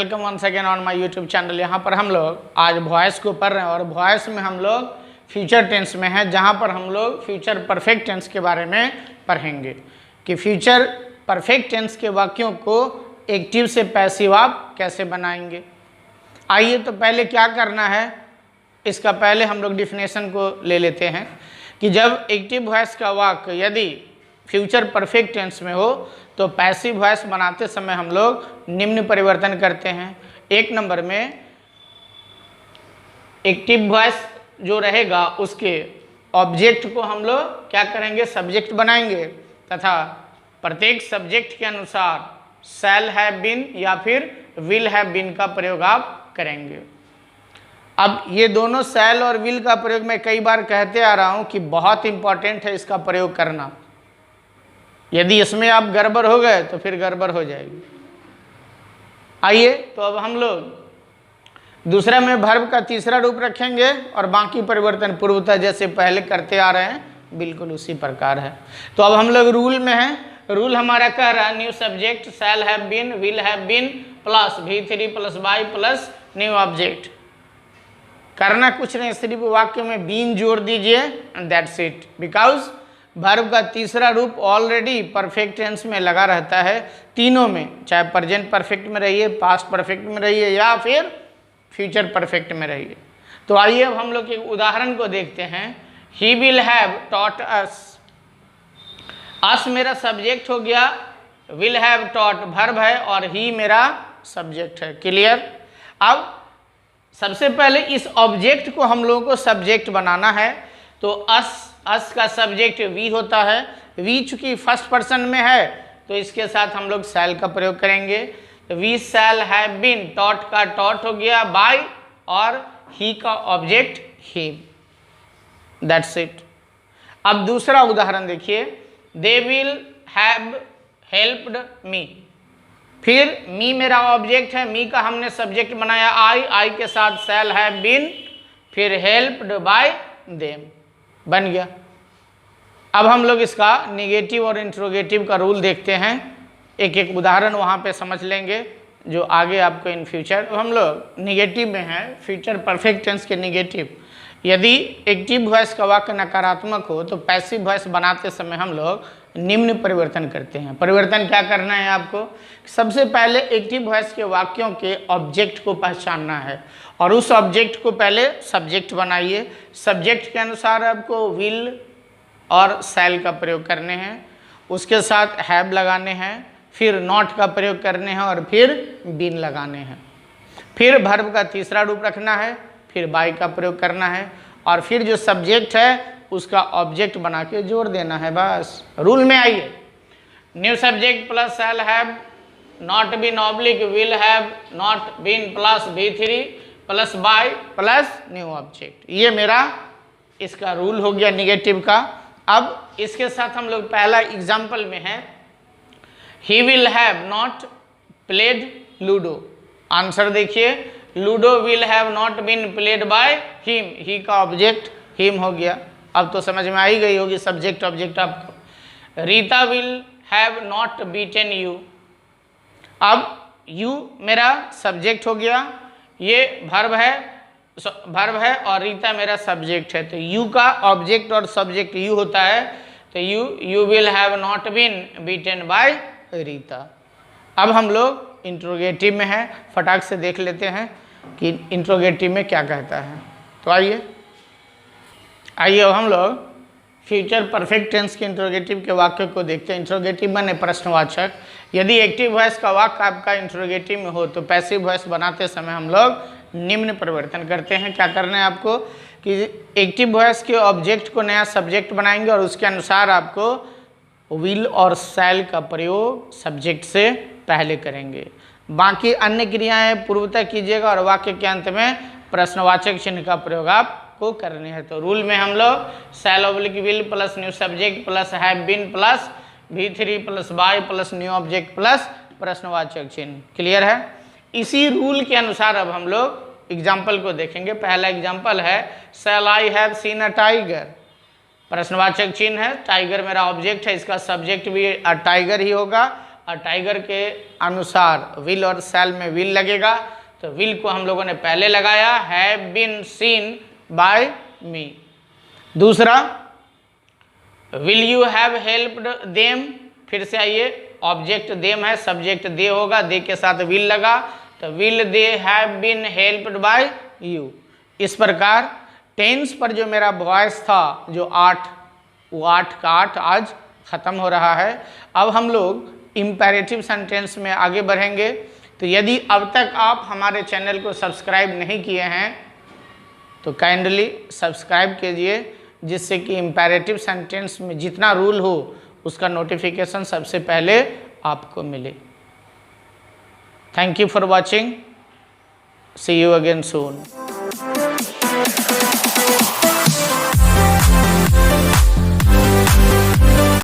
Welcome once again on my YouTube channel. यहाँ पर हम लोग आज वॉइस को पढ़ रहे हैं और वॉइस में हम लोग फ्यूचर टेंस में हैं, जहाँ पर हम लोग फ्यूचर परफेक्ट टेंस के बारे में पढ़ेंगे कि फ्यूचर परफेक्ट टेंस के वाक्यों को एक्टिव से पैसिव आप कैसे बनाएंगे। आइए तो पहले क्या करना है, इसका पहले हम लोग डिफिनेशन को ले लेते हैं कि जब एक्टिव वॉइस का वाक्य यदि फ्यूचर परफेक्ट टेंस में हो तो पैसिव वॉइस बनाते समय हम लोग निम्न परिवर्तन करते हैं। एक नंबर में एक्टिव वॉइस जो रहेगा उसके ऑब्जेक्ट को हम लोग क्या करेंगे, सब्जेक्ट बनाएंगे तथा प्रत्येक सब्जेक्ट के अनुसार शैल हैव बीन या फिर विल हैव बीन का प्रयोग आप करेंगे। अब ये दोनों शैल और विल का प्रयोग मैं कई बार कहते आ रहा हूं कि बहुत इंपॉर्टेंट है इसका प्रयोग करना। यदि इसमें आप गड़बड़ हो गए तो फिर गड़बड़ हो जाएगी। आइए तो अब हम लोग दूसरा में वर्ब का तीसरा रूप रखेंगे और बाकी परिवर्तन पूर्वतः जैसे पहले करते आ रहे हैं बिल्कुल उसी प्रकार है। तो अब हम लोग रूल में हैं। रूल हमारा कह रहा है new subject shall have been will have been plus V3 plus by plus new object. करना कुछ नहीं, सिर्फ वाक्य में बीन जोड़ दीजिए and that's it. Because verb का तीसरा रूप ऑलरेडी परफेक्ट टेंस में लगा रहता है, तीनों में, चाहे प्रेजेंट परफेक्ट में रहिए, पास्ट परफेक्ट में रहिए या फिर फ्यूचर परफेक्ट में रहिए। तो आइए अब हम लोग एक उदाहरण को देखते हैं। He will have taught us. Us मेरा सब्जेक्ट हो गया, विल हैव टॉट वर्ब है और ही मेरा सब्जेक्ट है। क्लियर। अब सबसे पहले इस ऑब्जेक्ट को हम लोगों को सब्जेक्ट बनाना है। तो अस का सब्जेक्ट वी होता है। वी चूंकि फर्स्ट पर्सन में है तो इसके साथ हम लोग शैल का प्रयोग करेंगे। We shall have been, taught का टॉट हो गया बाय और ही का ऑब्जेक्ट हिम। That's it. अब दूसरा उदाहरण देखिए। They will have helped me. फिर मी मेरा ऑब्जेक्ट है, मी का हमने सब्जेक्ट बनाया आई के साथ शैल हैव बीन, फिर हेल्प्ड बाय देम बन गया। अब हम लोग इसका निगेटिव और इंट्रोगेटिव का रूल देखते हैं। एक एक उदाहरण वहाँ पे समझ लेंगे जो आगे आपको इन फ्यूचर। तो हम लोग निगेटिव में हैं, फ्यूचर परफेक्ट टेंस के निगेटिव। यदि एक्टिव वॉइस का वाक्य नकारात्मक हो तो पैसिव वॉइस बनाते समय हम लोग निम्न परिवर्तन करते हैं। परिवर्तन क्या करना है आपको, सबसे पहले एक्टिव वॉइस के वाक्यों के ऑब्जेक्ट को पहचानना है और उस ऑब्जेक्ट को पहले सब्जेक्ट बनाइए। सब्जेक्ट के अनुसार आपको विल और शैल का प्रयोग करने हैं, उसके साथ हैव लगाने हैं, फिर नॉट का प्रयोग करने हैं और फिर बीन लगाने हैं। फिर वर्ब का तीसरा रूप रखना है, फिर बाय का प्रयोग करना है और फिर जो सब्जेक्ट है उसका ऑब्जेक्ट बना के जोड़ देना है। बस रूल में आइए। New subject plus shall have not been oblique will have not been plus V3 plus by plus new object. ये मेरा इसका रूल हो गया निगेटिव का। अब इसके साथ हम लोग पहला एग्जाम्पल में है। He will have not played Ludo. Answer देखिए, Ludo will have not been played by him. He का ऑब्जेक्ट हिम हो गया। अब तो समझ में आई गई होगी सब्जेक्ट ऑब्जेक्ट आपको। Rita will have not beaten you. अब यू मेरा सब्जेक्ट हो गया, ये वर्ब है और रीता मेरा सब्जेक्ट है। तो यू का ऑब्जेक्ट और सब्जेक्ट यू होता है। तो you will have not been beaten by Rita. अब हम लोग इंट्रोगेटिव में हैं, फटाक से देख लेते हैं कि इंट्रोगेटिव में क्या कहता है। तो आइए अब हम लोग फ्यूचर परफेक्ट टेंस के इंट्रोगेटिव के वाक्य को देखते हैं। इंट्रोगेटिव माने प्रश्नवाचक। यदि एक्टिव वॉइस का वाक्य आपका इंट्रोगेटिव में हो तो पैसिव वॉइस बनाते समय हम लोग निम्न परिवर्तन करते हैं। क्या करना है आपको कि एक्टिव वॉइस के ऑब्जेक्ट को नया सब्जेक्ट बनाएंगे और उसके अनुसार आपको विल और शैल का प्रयोग सब्जेक्ट से पहले करेंगे। बाकी अन्य क्रियाएं पूर्वतः कीजिएगा और वाक्य के अंत में प्रश्नवाचक चिन्ह का प्रयोग आपको करने हैं। तो रूल में हम लोग shall oblique will plus new subject plus have been plus V3 plus by plus new object plus प्रश्नवाचक चिन्ह। क्लियर है। इसी रूल के अनुसार अब हम लोग एग्जाम्पल को देखेंगे। पहला एग्जाम्पल है shall I have seen a tiger. प्रश्नवाचक चिन्ह है, टाइगर मेरा ऑब्जेक्ट है, इसका सब्जेक्ट भी टाइगर ही होगा और टाइगर के अनुसार विल और शैल में विल लगेगा, तो विल को हम लोगों ने पहले लगाया, have been seen by me. दूसरा, will you have helped them, फिर से आइए, ऑब्जेक्ट देम है, सब्जेक्ट दे होगा, दे के साथ विल लगा, तो will they have been helped by you. इस प्रकार टेंस पर जो मेरा वॉइस था, जो 8, वो 8 का 8 आज ख़त्म हो रहा है। अब हम लोग इम्पेरेटिव सेंटेंस में आगे बढ़ेंगे। तो यदि अब तक आप हमारे चैनल को सब्सक्राइब नहीं किए हैं तो काइंडली सब्सक्राइब कीजिए, जिससे कि इम्पेरेटिव सेंटेंस में जितना रूल हो उसका नोटिफिकेशन सबसे पहले आपको मिले। Thank you for watching, see you again soon.